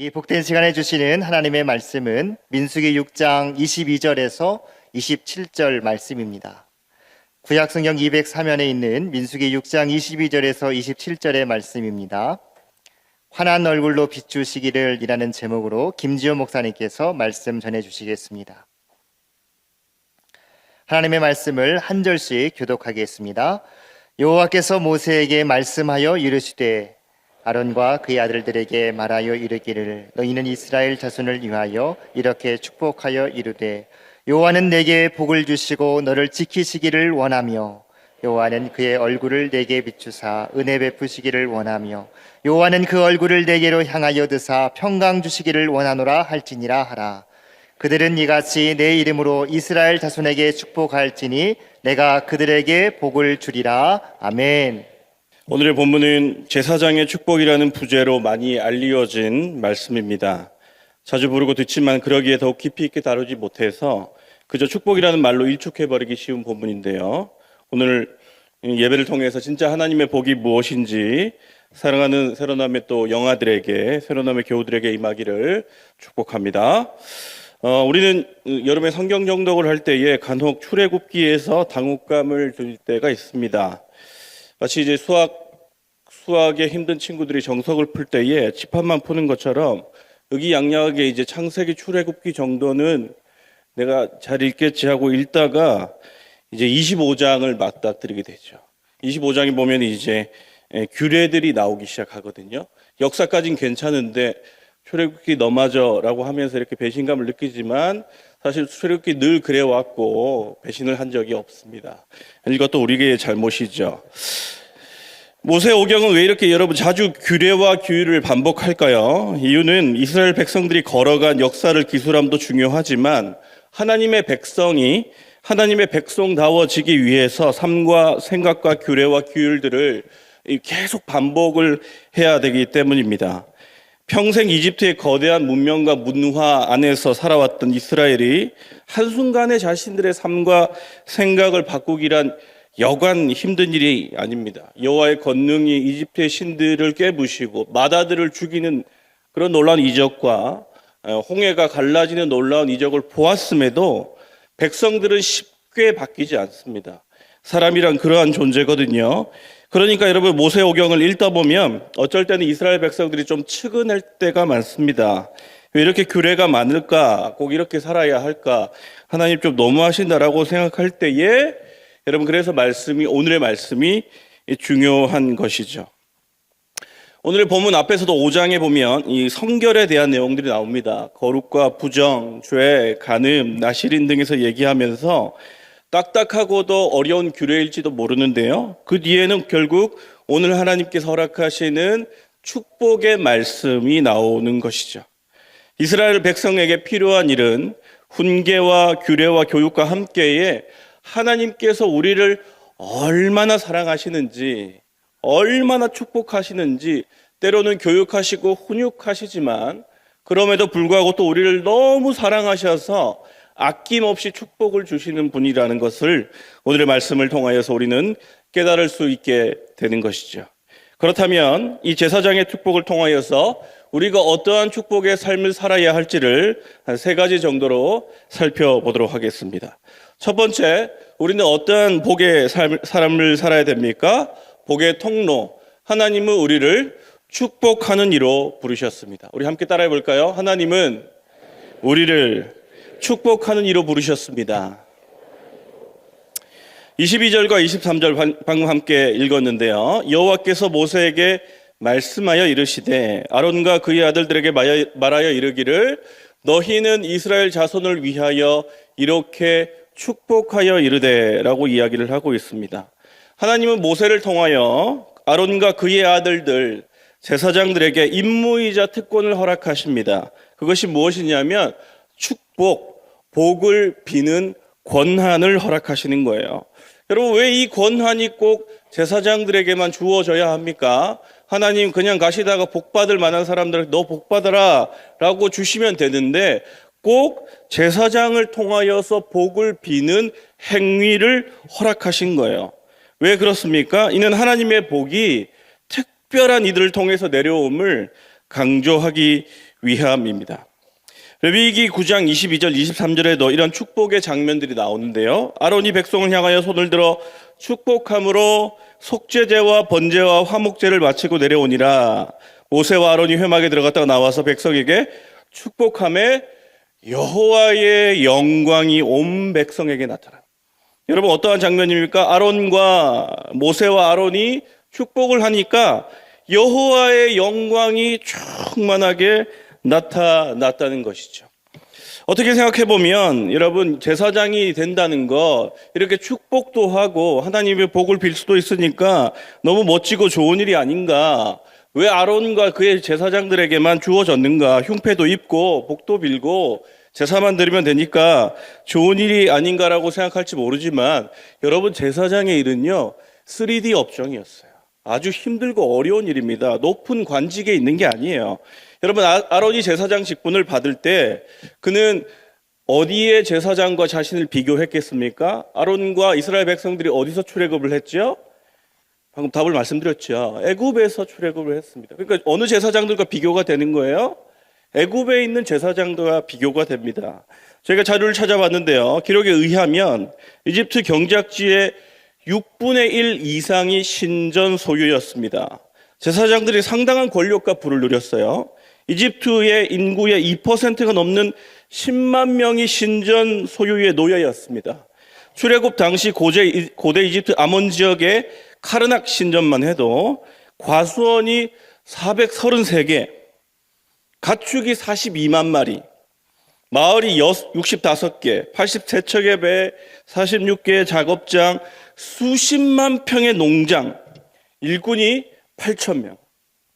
이 복된 시간에 주시는 하나님의 말씀은 민수기 6장 22절에서 27절 말씀입니다. 구약성경 203면에 있는 민수기 6장 22절에서 27절의 말씀입니다. 환한 얼굴로 비추시기를 이라는 제목으로 김지호 목사님께서 말씀 전해주시겠습니다. 하나님의 말씀을 한 절씩 교독하겠습니다. 여호와께서 모세에게 말씀하여 이르시되 아론과 그의 아들들에게 말하여 이르기를 너희는 이스라엘 자손을 위하여 이렇게 축복하여 이르되 여호와는 내게 복을 주시고 너를 지키시기를 원하며 여호와는 그의 얼굴을 내게 비추사 은혜 베푸시기를 원하며 여호와는 그 얼굴을 내게로 향하여 드사 평강 주시기를 원하노라 할지니라 하라. 그들은 이같이 내 이름으로 이스라엘 자손에게 축복할지니 내가 그들에게 복을 주리라. 아멘. 오늘의 본문은 제사장의 축복이라는 부제로 많이 알려진 말씀입니다. 자주 부르고 듣지만 그러기에 더욱 깊이 있게 다루지 못해서 그저 축복이라는 말로 일축해버리기 쉬운 본문인데요. 오늘 예배를 통해서 진짜 하나님의 복이 무엇인지 사랑하는 새로남의 또 영아들에게, 새로남의 교우들에게 임하기를 축복합니다. 우리는 여름에 성경 정독을 할 때에 간혹 출애굽기에서 당혹감을 들 때가 있습니다. 마치 이제 수학에 힘든 친구들이 정석을 풀 때에 칠판만 푸는 것처럼 의기양양하게 이제 창세기 출애굽기 정도는 내가 잘 읽겠지 하고 읽다가 이제 25장을 맞닥뜨리게 되죠. 25장에 보면 이제 규례들이 나오기 시작하거든요. 역사까지는 괜찮은데 출애굽기 넘어져라고 하면서 이렇게 배신감을 느끼지만 사실 출애굽기 늘 그래왔고 배신을 한 적이 없습니다. 이것도 우리의 잘못이죠. 모세오경은 왜 이렇게 여러분 자주 규례와 규율을 반복할까요? 이유는 이스라엘 백성들이 걸어간 역사를 기술함도 중요하지만 하나님의 백성이 하나님의 백성다워지기 위해서 삶과 생각과 규례와 규율들을 계속 반복을 해야 되기 때문입니다. 평생 이집트의 거대한 문명과 문화 안에서 살아왔던 이스라엘이 한순간에 자신들의 삶과 생각을 바꾸기란 여간 힘든 일이 아닙니다. 여호와의 권능이 이집트의 신들을 깨부시고 마다들을 죽이는 그런 놀라운 이적과 홍해가 갈라지는 놀라운 이적을 보았음에도 백성들은 쉽게 바뀌지 않습니다. 사람이란 그러한 존재거든요. 그러니까 여러분 모세오경을 읽다 보면 어쩔 때는 이스라엘 백성들이 좀 측은할 때가 많습니다. 왜 이렇게 규례가 많을까? 꼭 이렇게 살아야 할까? 하나님 좀 너무하신다라고 생각할 때에 여러분 그래서 오늘의 말씀이 중요한 것이죠. 오늘의 본문 앞에서도 5장에 보면 이 성결에 대한 내용들이 나옵니다. 거룩과 부정, 죄, 간음, 나실인 등에서 얘기하면서 딱딱하고도 어려운 규례일지도 모르는데요. 그 뒤에는 결국 오늘 하나님께서 허락하시는 축복의 말씀이 나오는 것이죠. 이스라엘 백성에게 필요한 일은 훈계와 규례와 교육과 함께에 하나님께서 우리를 얼마나 사랑하시는지, 얼마나 축복하시는지, 때로는 교육하시고 훈육하시지만 그럼에도 불구하고 또 우리를 너무 사랑하셔서 아낌없이 축복을 주시는 분이라는 것을 오늘의 말씀을 통하여서 우리는 깨달을 수 있게 되는 것이죠. 그렇다면 이 제사장의 축복을 통하여서 우리가 어떠한 축복의 삶을 살아야 할지를 한 3가지 정도로 살펴보도록 하겠습니다. 첫 번째, 우리는 어떠한 복의 삶을 살아야 됩니까? 복의 통로, 하나님은 우리를 축복하는 이로 부르셨습니다. 우리 함께 따라해 볼까요? 하나님은 우리를 축복하는 이로 부르셨습니다. 22절과 23절 방금 함께 읽었는데요. 여호와께서 모세에게 말씀하여 이르시되 아론과 그의 아들들에게 말하여 이르기를 너희는 이스라엘 자손을 위하여 이렇게 축복하여 이르되 라고 이야기를 하고 있습니다. 하나님은 모세를 통하여 아론과 그의 아들들 제사장들에게 임무이자 특권을 허락하십니다. 그것이 무엇이냐면 축복, 복을 비는 권한을 허락하시는 거예요. 여러분 왜 이 권한이 꼭 제사장들에게만 주어져야 합니까? 하나님 그냥 가시다가 복받을 만한 사람들에게 너 복받아라 라고 주시면 되는데 꼭 제사장을 통하여서 복을 비는 행위를 허락하신 거예요. 왜 그렇습니까? 이는 하나님의 복이 특별한 이들을 통해서 내려옴을 강조하기 위함입니다. 레위기 9장 22절 23절에도 이런 축복의 장면들이 나오는데요. 아론이 백성을 향하여 손을 들어 축복함으로 속죄제와 번제와 화목제를 마치고 내려오니라. 모세와 아론이 회막에 들어갔다가 나와서 백성에게 축복함에 여호와의 영광이 온 백성에게 나타나. 여러분 어떠한 장면입니까? 아론과 모세와 아론이 축복을 하니까 여호와의 영광이 충만하게 나타났다는 것이죠. 어떻게 생각해 보면 여러분 제사장이 된다는 것, 이렇게 축복도 하고 하나님의 복을 빌 수도 있으니까 너무 멋지고 좋은 일이 아닌가. 왜 아론과 그의 제사장들에게만 주어졌는가? 흉패도 입고 복도 빌고 제사만 드리면 되니까 좋은 일이 아닌가라고 생각할지 모르지만 여러분 제사장의 일은요 3D 업종이었어요. 아주 힘들고 어려운 일입니다. 높은 관직에 있는 게 아니에요. 여러분 아론이 제사장 직분을 받을 때 그는 어디에 제사장과 자신을 비교했겠습니까? 아론과 이스라엘 백성들이 어디서 출애굽을 했죠? 방금 답을 말씀드렸죠. 애굽에서 출애굽을 했습니다. 그러니까 어느 제사장들과 비교가 되는 거예요? 애굽에 있는 제사장들과 비교가 됩니다. 저희가 자료를 찾아봤는데요. 기록에 의하면 이집트 경작지의 6분의 1 이상이 신전 소유였습니다. 제사장들이 상당한 권력과 부를 누렸어요. 이집트의 인구의 2%가 넘는 10만 명이 신전 소유의 노예였습니다. 출애굽 당시 고대 이집트 아몬 지역의 카르낙 신전만 해도 과수원이 433개, 가축이 42만 마리, 마을이 65개, 83척의 배, 46개의 작업장, 수십만 평의 농장, 일꾼이 8,000명.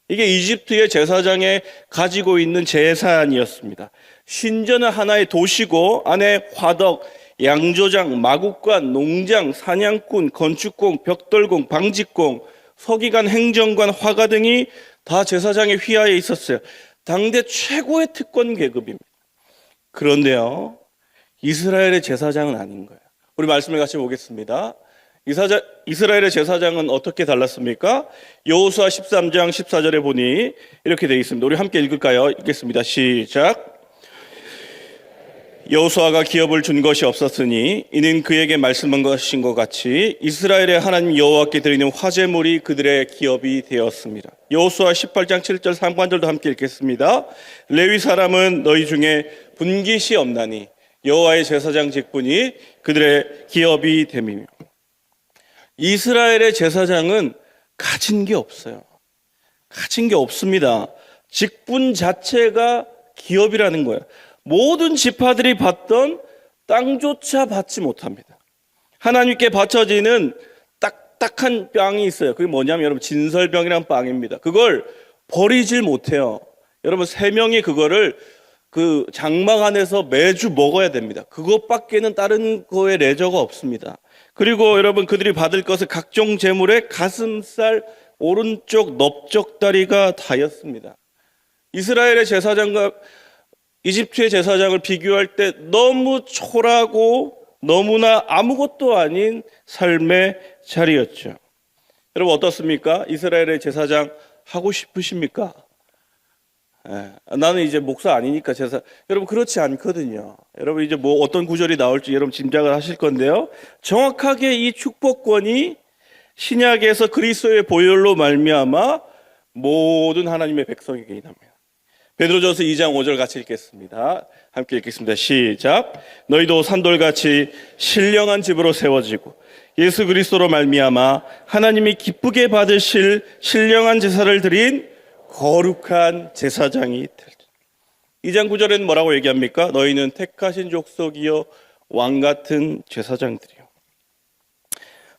이게 이집트의 제사장에 가지고 있는 재산이었습니다. 신전은 하나의 도시고 안에 화덕, 양조장, 마국관, 농장, 사냥꾼, 건축공, 벽돌공, 방직공, 서기관, 행정관, 화가 등이 다 제사장의 휘하에 있었어요. 당대 최고의 특권 계급입니다. 그런데요, 이스라엘의 제사장은 아닌 거예요. 우리 말씀을 같이 보겠습니다. 이스라엘의 제사장은 어떻게 달랐습니까? 여호수아 13장 14절에 보니 이렇게 되어 있습니다. 우리 함께 읽을까요? 읽겠습니다. 시작. 여호수아가 기업을 준 것이 없었으니 이는 그에게 말씀한 것인 것 같이 이스라엘의 하나님 여호와께 드리는 화제물이 그들의 기업이 되었습니다. 여호수아 18장 7절 상반절도 함께 읽겠습니다. 레위 사람은 너희 중에 분깃이 없나니 여호와의 제사장 직분이 그들의 기업이 됨이며. 이스라엘의 제사장은 가진 게 없어요. 가진 게 없습니다. 직분 자체가 기업이라는 거예요. 모든 지파들이 받던 땅조차 받지 못합니다. 하나님께 바쳐지는 딱딱한 빵이 있어요. 그게 뭐냐면 여러분 진설병이라는 빵입니다. 그걸 버리질 못해요. 여러분 3명이 그거를 그 장막 안에서 매주 먹어야 됩니다. 그것밖에는 다른 거에 레저가 없습니다. 그리고 여러분 그들이 받을 것은 각종 제물의 가슴살, 오른쪽 넓적다리가 다였습니다. 이스라엘의 제사장과 이집트의 제사장을 비교할 때 너무 초라하고 너무나 아무것도 아닌 삶의 자리였죠. 여러분 어떻습니까? 이스라엘의 제사장 하고 싶으십니까? 나는 이제 목사 아니니까 여러분 그렇지 않거든요. 여러분 이제 뭐 어떤 구절이 나올지 여러분 짐작을 하실 건데요. 정확하게 이 축복권이 신약에서 그리스도의 보혈로 말미암아 모든 하나님의 백성에게 임합니다. 베드로전서 2장 5절 같이 읽겠습니다. 함께 읽겠습니다. 시작. 너희도 산돌같이 신령한 집으로 세워지고 예수 그리스도로 말미암아 하나님이 기쁘게 받으실 신령한 제사를 드린 거룩한 제사장이 될. 2장 9절에는 뭐라고 얘기합니까? 너희는 택하신 족속이요 왕 같은 제사장들이요.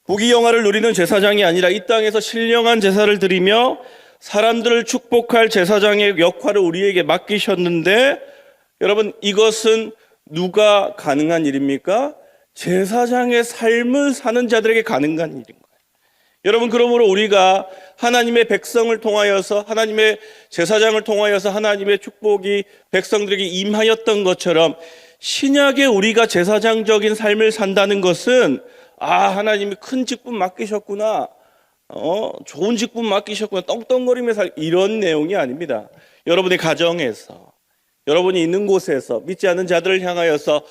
부귀영화를 누리는 제사장이 아니라 이 땅에서 신령한 제사를 드리며 사람들을 축복할 제사장의 역할을 우리에게 맡기셨는데 여러분 이것은 누가 가능한 일입니까? 제사장의 삶을 사는 자들에게 가능한 일인 거예요. 여러분 그러므로 우리가 하나님의 백성을 통하여서 하나님의 제사장을 통하여서 하나님의 축복이 백성들에게 임하였던 것처럼 신약에 우리가 제사장적인 삶을 산다는 것은 하나님이 큰 직분 맡기셨구나. 좋은 직분 맡기셨구나. 떵떵거리며 이런 내용이 아닙니다. 여러분의 가정에서, 여러분이 있는 곳에서 믿지 않는 자들을 향하여서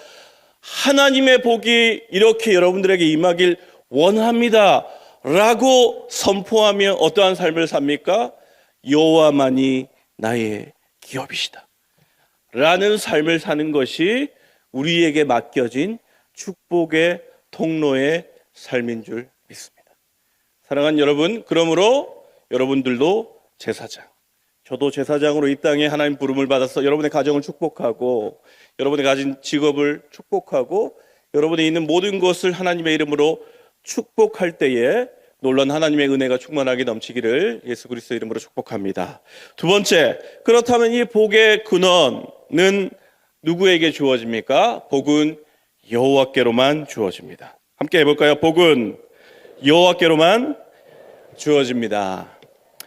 하나님의 복이 이렇게 여러분들에게 임하길 원합니다 라고 선포하며 어떠한 삶을 삽니까? 여호와만이 나의 기업이시다 라는 삶을 사는 것이 우리에게 맡겨진 축복의 통로의 삶인 줄 믿습니다. 사랑하는 여러분, 그러므로 여러분들도 제사장, 저도 제사장으로 이 땅에 하나님 부름을 받아서 여러분의 가정을 축복하고 여러분의 가진 직업을 축복하고 여러분이 있는 모든 것을 하나님의 이름으로 축복할 때에 놀라운 하나님의 은혜가 충만하게 넘치기를 예수 그리스도 이름으로 축복합니다. 두 번째, 그렇다면 이 복의 근원은 누구에게 주어집니까? 복은 여호와께로만 주어집니다. 함께 해볼까요? 복은 여호와께로만 주어집니다.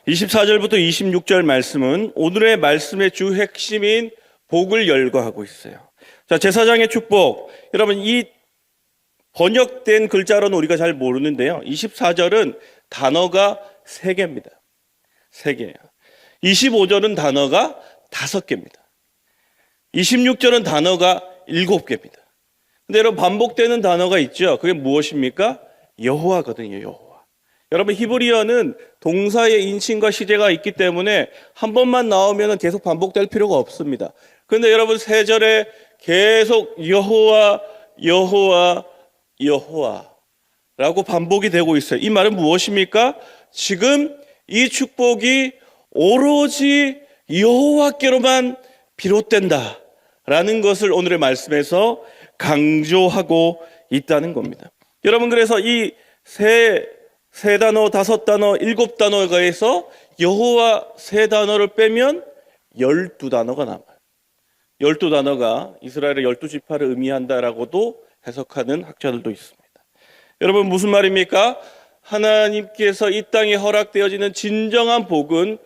24절부터 26절 말씀은 오늘의 말씀의 주 핵심인 복을 열거하고 있어요. 자, 제사장의 축복. 여러분, 이 번역된 글자로는 우리가 잘 모르는데요. 24절은 단어가 3개입니다. 3개예요. 25절은 단어가 5개입니다. 26절은 단어가 7개입니다. 근데 여러분, 반복되는 단어가 있죠. 그게 무엇입니까? 여호와거든요, 여호와. 여러분, 히브리어는 동사의 인칭과 시제가 있기 때문에 한 번만 나오면 계속 반복될 필요가 없습니다. 그런데 여러분, 3절에 계속 여호와, 여호와, 여호와라고 반복이 되고 있어요. 이 말은 무엇입니까? 지금 이 축복이 오로지 여호와께로만 비롯된다라는 것을 오늘의 말씀에서 강조하고 있다는 겁니다. 여러분, 그래서 이 세 단어, 5단어, 7단어에서 여호와 3단어를 빼면 12단어가 남아요. 12단어가 이스라엘의 12지파를 의미한다라고도 해석하는 학자들도 있습니다. 여러분, 무슨 말입니까? 하나님께서 이 땅에 허락되어지는 진정한 복은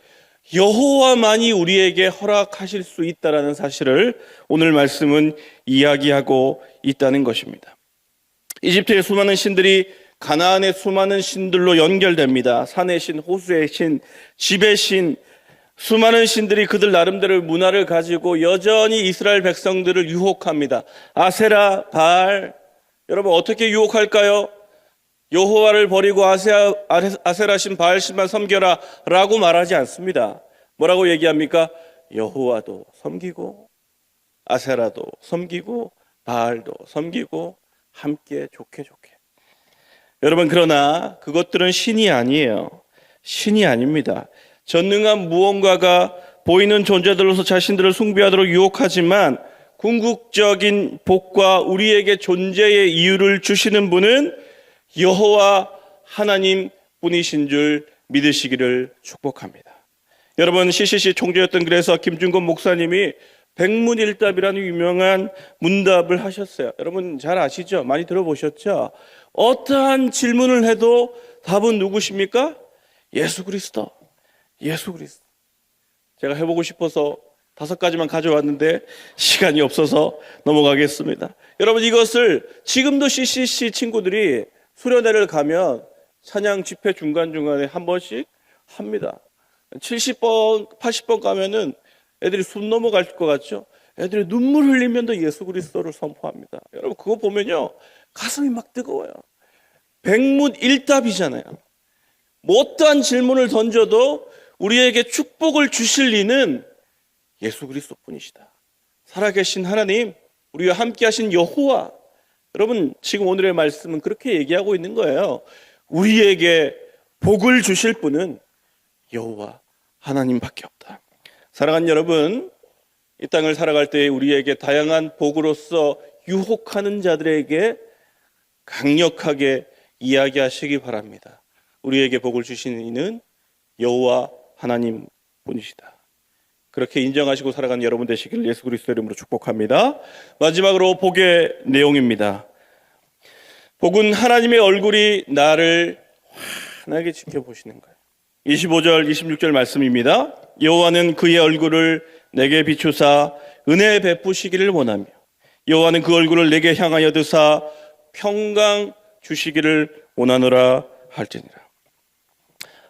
여호와만이 우리에게 허락하실 수 있다는 사실을 오늘 말씀은 이야기하고 있다는 것입니다. 이집트의 수많은 신들이 가나안의 수많은 신들로 연결됩니다. 산의 신, 호수의 신, 집의 신, 수많은 신들이 그들 나름대로의 문화를 가지고 여전히 이스라엘 백성들을 유혹합니다. 아세라, 바알. 여러분, 어떻게 유혹할까요? 여호와를 버리고 아세라 신, 바알 신만 섬겨라 라고 말하지 않습니다. 뭐라고 얘기합니까? 여호와도 섬기고 아세라도 섬기고 바알도 섬기고 함께 좋게. 여러분, 그러나 그것들은 신이 아니에요. 신이 아닙니다. 전능한 무언가가 보이는 존재들로서 자신들을 숭배하도록 유혹하지만 궁극적인 복과 우리에게 존재의 이유를 주시는 분은 여호와 하나님 뿐이신 줄 믿으시기를 축복합니다. 여러분, CCC 총재였던 그래서 김준건 목사님이 백문일답이라는 유명한 문답을 하셨어요. 여러분 잘 아시죠? 많이 들어보셨죠? 어떠한 질문을 해도 답은 누구십니까? 예수 그리스도. 예수 그리스도. 제가 해보고 싶어서 5가지만 가져왔는데 시간이 없어서 넘어가겠습니다. 여러분, 이것을 지금도 CCC 친구들이 수련회를 가면 찬양 집회 중간중간에 한 번씩 합니다. 70번, 80번 가면은 애들이 숨 넘어갈 것 같죠? 애들이 눈물 흘리면서 예수 그리스도를 선포합니다. 여러분, 그거 보면요, 가슴이 막 뜨거워요. 백문일답이잖아요. 뭐 어떠한 질문을 던져도 우리에게 축복을 주실 이는 예수 그리스도뿐이시다. 살아계신 하나님, 우리와 함께 하신 여호와. 여러분, 지금 오늘의 말씀은 그렇게 얘기하고 있는 거예요. 우리에게 복을 주실 분은 여호와 하나님밖에 없다. 사랑하는 여러분, 이 땅을 살아갈 때 우리에게 다양한 복으로서 유혹하는 자들에게 강력하게 이야기하시기 바랍니다. 우리에게 복을 주시는 이는 여호와 하나님 뿐이시다. 그렇게 인정하시고 살아가는 여러분 되시기를 예수 그리스도 이름으로 축복합니다. 마지막으로 복의 내용입니다. 복은 하나님의 얼굴이 나를 환하게 지켜보시는 거예요. 25절, 26절 말씀입니다. 여호와는 그의 얼굴을 내게 비추사 은혜 베푸시기를 원하며 여호와는 그 얼굴을 내게 향하여 드사 평강 주시기를 원하노라 할지니라.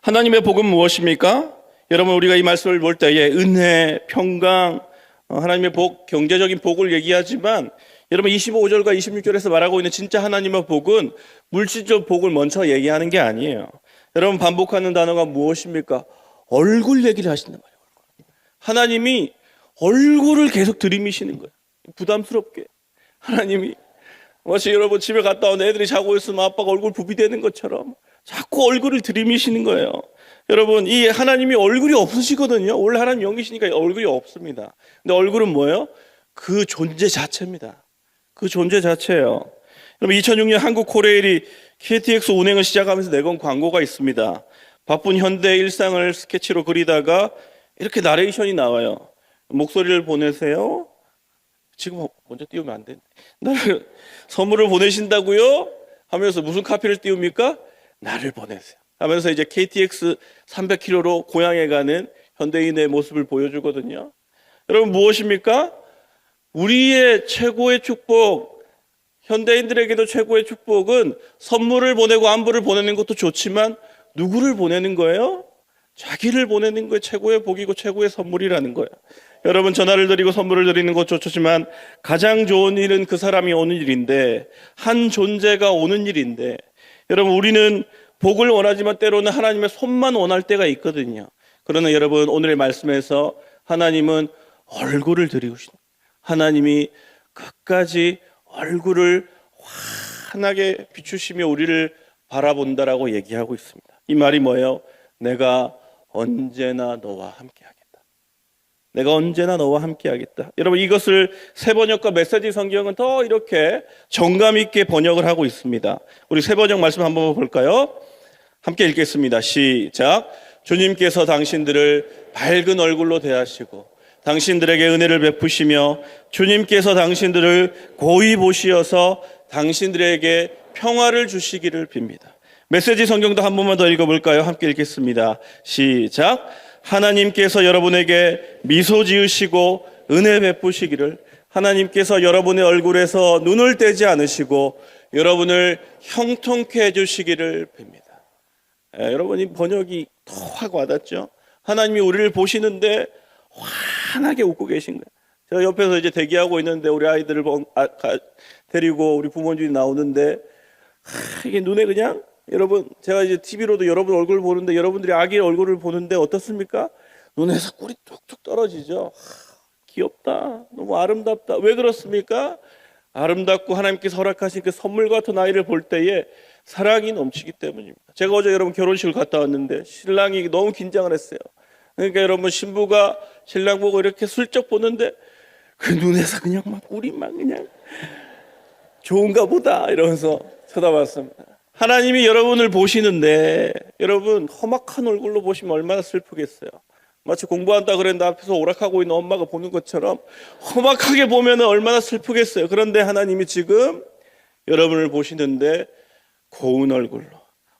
하나님의 복은 무엇입니까? 여러분, 우리가 이 말씀을 볼 때에 은혜, 평강, 하나님의 복, 경제적인 복을 얘기하지만 여러분 25절과 26절에서 말하고 있는 진짜 하나님의 복은 물질적 복을 먼저 얘기하는 게 아니에요. 여러분 반복하는 단어가 무엇입니까? 얼굴 얘기를 하신단 말이에요. 하나님이 얼굴을 계속 들이미시는 거예요. 부담스럽게. 하나님이 마치 여러분 집에 갔다 온 애들이 자고 있으면 아빠가 얼굴 부비대는 것처럼 자꾸 얼굴을 들이미시는 거예요. 여러분 이 하나님이 얼굴이 없으시거든요. 원래 하나님 영이시니까 얼굴이 없습니다. 근데 얼굴은 뭐예요? 그 존재 자체입니다. 그 존재 자체예요. 여러분 2006년 한국 코레일이 KTX 운행을 시작하면서 내건 광고가 있습니다. 바쁜 현대 일상을 스케치로 그리다가 이렇게 나레이션이 나와요. 목소리를 보내세요. 지금 먼저 띄우면 안 돼. 나를 선물을 보내신다고요? 하면서 무슨 카피를 띄웁니까? 나를 보내세요. 하면서 이제 KTX 300km로 고향에 가는 현대인의 모습을 보여주거든요. 여러분 무엇입니까? 우리의 최고의 축복, 현대인들에게도 최고의 축복은 선물을 보내고 안부를 보내는 것도 좋지만 누구를 보내는 거예요? 자기를 보내는 게 최고의 복이고 최고의 선물이라는 거예요. 여러분 전화를 드리고 선물을 드리는 것 좋지만 가장 좋은 일은 그 사람이 오는 일인데 한 존재가 오는 일인데 여러분 우리는 복을 원하지만 때로는 하나님의 손만 원할 때가 있거든요. 그러나 여러분 오늘의 말씀에서 하나님은 얼굴을 드리우신 하나님이 끝까지 얼굴을 환하게 비추시며 우리를 바라본다라고 얘기하고 있습니다. 이 말이 뭐예요? 내가 언제나 너와 함께하겠다. 내가 언제나 너와 함께하겠다. 여러분 이것을 새번역과 메시지 성경은 더 이렇게 정감 있게 번역을 하고 있습니다. 우리 새번역 말씀 한번 볼까요? 함께 읽겠습니다. 시작. 주님께서 당신들을 밝은 얼굴로 대하시고 당신들에게 은혜를 베푸시며 주님께서 당신들을 고이 보시어서 당신들에게 평화를 주시기를 빕니다. 메시지 성경도 한 번만 더 읽어볼까요? 함께 읽겠습니다. 시작. 하나님께서 여러분에게 미소 지으시고 은혜 베푸시기를 하나님께서 여러분의 얼굴에서 눈을 떼지 않으시고 여러분을 형통케 해주시기를 빕니다. 여러분 이 번역이 더 확 와닿죠? 하나님이 우리를 보시는데 환하게 웃고 계신 거예요. 제가 옆에서 이제 대기하고 있는데 우리 아이들을 데리고 우리 부모님이 나오는데 이게 눈에 그냥 여러분 제가 이제 TV로도 여러분 얼굴 보는데 여러분들이 아기 얼굴을 보는데 어떻습니까? 눈에서 꿀이 뚝뚝 떨어지죠. 귀엽다. 너무 아름답다. 왜 그렇습니까? 아름답고 하나님께서 허락하신 그 선물 같은 아이를 볼 때에 사랑이 넘치기 때문입니다. 제가 어제 여러분 결혼식을 갔다 왔는데 신랑이 너무 긴장을 했어요. 그러니까 여러분 신부가 신랑 보고 이렇게 슬쩍 보는데 그 눈에서 그냥 막 꿀이 막 그냥 좋은가 보다 이러면서 쳐다봤습니다. 하나님이 여러분을 보시는데 여러분 험악한 얼굴로 보시면 얼마나 슬프겠어요. 마치 공부한다 그랬는데 앞에서 오락하고 있는 엄마가 보는 것처럼 험악하게 보면 얼마나 슬프겠어요. 그런데 하나님이 지금 여러분을 보시는데 고운 얼굴로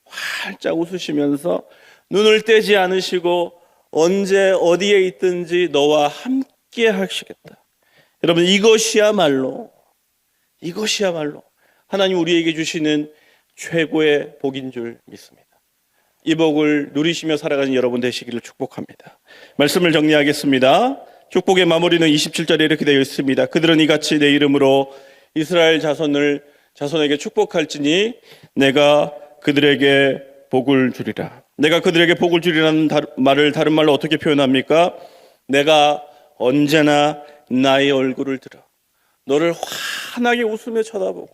활짝 웃으시면서 눈을 떼지 않으시고 언제 어디에 있든지 너와 함께 하시겠다. 여러분 이것이야말로 하나님 우리에게 주시는 최고의 복인 줄 믿습니다. 이 복을 누리시며 살아가는 여러분 되시기를 축복합니다. 말씀을 정리하겠습니다. 축복의 마무리는 27절에 이렇게 되어 있습니다. 그들은 이같이 내 이름으로 이스라엘 자손에게 축복할지니 내가 그들에게 복을 주리라. 내가 그들에게 복을 주리라는 말을 다른 말로 어떻게 표현합니까? 내가 언제나 나의 얼굴을 들어 너를 환하게 웃으며 쳐다보고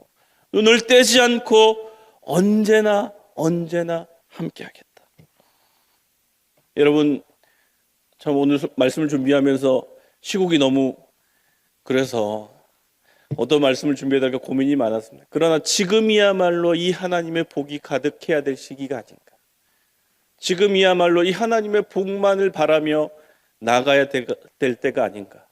눈을 떼지 않고 언제나 함께하겠다. 여러분 참 오늘 말씀을 준비하면서 시국이 너무 그래서 어떤 말씀을 준비해야 될까 고민이 많았습니다. 그러나 지금이야말로 이 하나님의 복이 가득해야 될 시기가 아닌가. 지금이야말로 이 하나님의 복만을 바라며 나가야 될 때가 아닌가.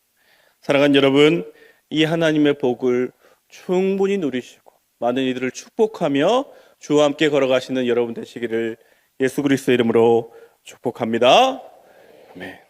사랑하는 여러분, 이 하나님의 복을 충분히 누리시고 많은 이들을 축복하며 주와 함께 걸어가시는 여러분 되시기를 예수 그리스도의 이름으로 축복합니다. 아멘.